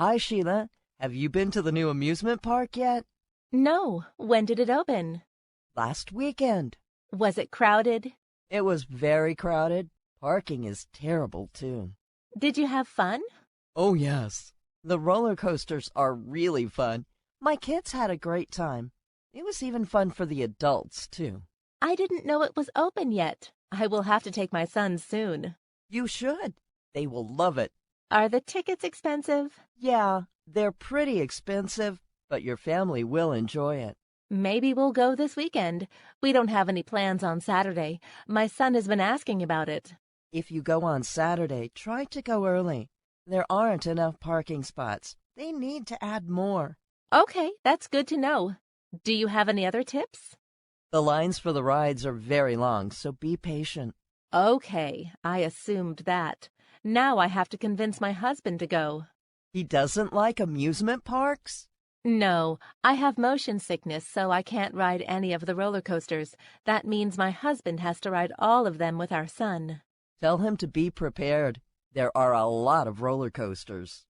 Hi, Sheila. Have you been to the new amusement park yet? No. When did it open? Last weekend. Was it crowded? It was very crowded. Parking is terrible, too. Did you have fun? Oh, yes. The roller coasters are really fun. My kids had a great time. It was even fun for the adults, too. I didn't know it was open yet. I will have to take my sons soon. You should. They will love it. Are the tickets expensive? Yeah, they're pretty expensive, but your family will enjoy it. Maybe we'll go this weekend. We don't have any plans on Saturday. My son has been asking about it. If you go on Saturday, try to go early. There aren't enough parking spots. They need to add more. Okay, that's good to know. Do you have any other tips? The lines for the rides are very long, so be patient. Okay, I assumed that. Now I have to convince my husband to go. He doesn't like amusement parks? No, I have motion sickness, so I can't ride any of the roller coasters. That means my husband has to ride all of them with our son. Tell him to be prepared. There are a lot of roller coasters.